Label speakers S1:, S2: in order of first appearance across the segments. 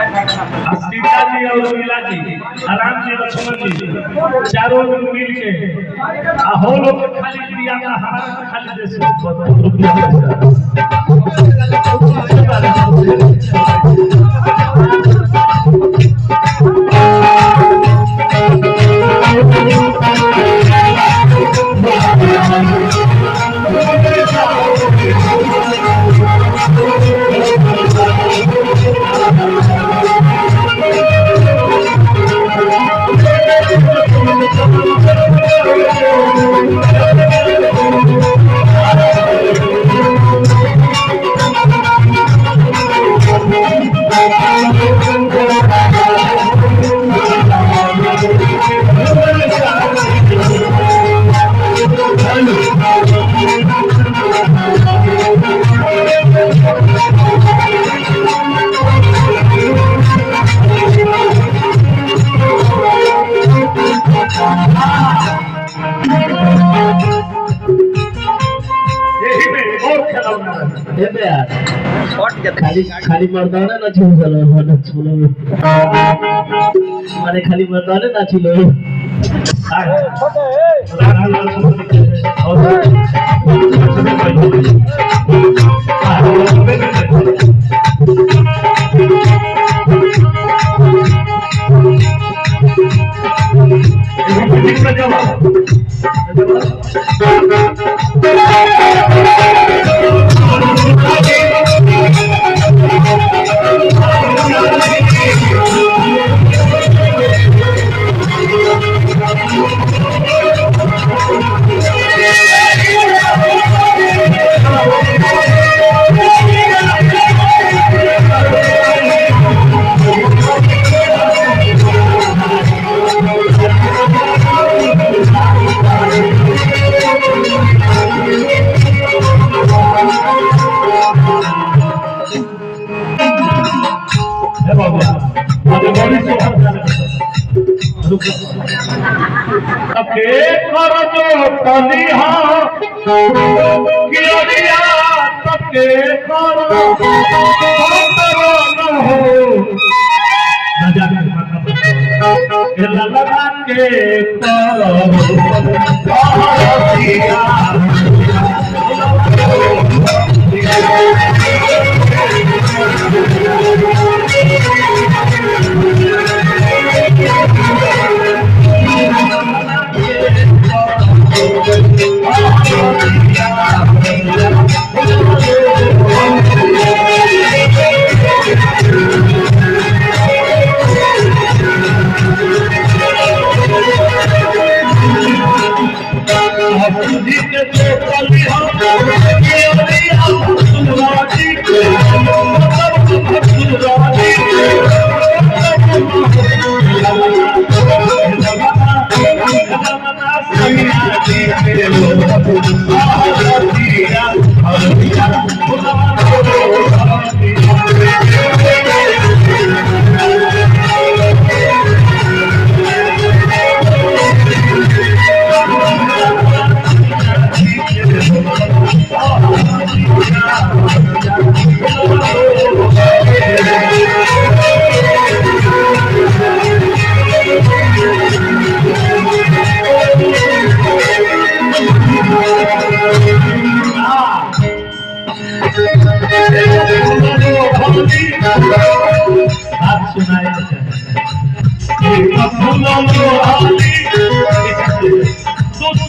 S1: सीताजी और लीलाजी आराम से लक्ष्मण जी चारों लोग मिल के हो लोग खाली प्रिया का हमारा खाली देश खाली मर्दाने ना छू माने खाली मर्दाने ना छू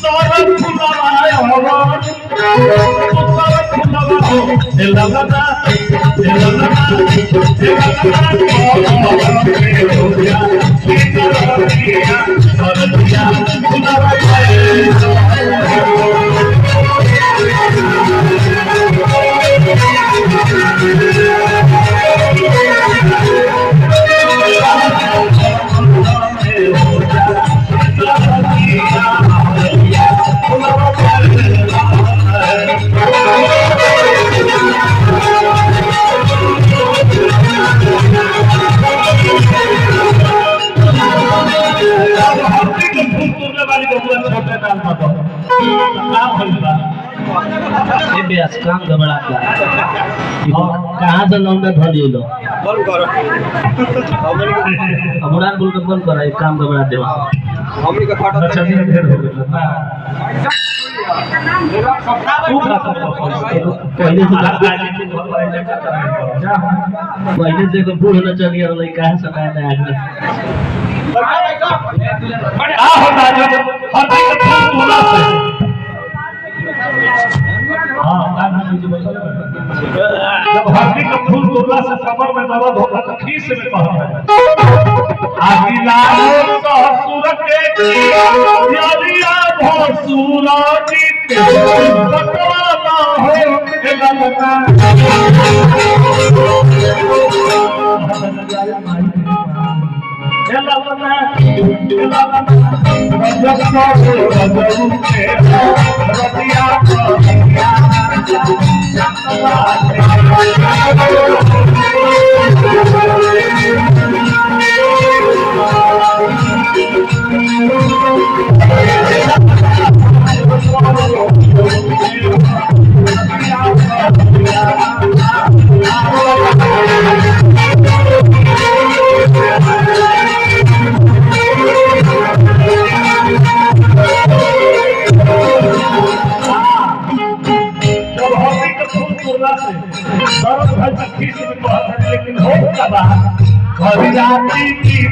S1: सारा फुलवाया हवा तू सारा फुलवा हो लगना हो गया काम घबराता कहाँ से लौंडा धली लो अबुरान बोल के बंद करा काम घबरा दे हमनी के फाटा अच्छा ढेर हो गया पहले से तो बूढ़ न चल गया नहीं कहाँ से आया आज आ होता है हर दिन तोला से जब हल्दी का फूल तोड़ला से कमर में दर्द होता तो खीस में कहता है आगिलाओ ससुर के यादिया भसुर जी बकवा ना हो ए लगना लेकिन हो जाती की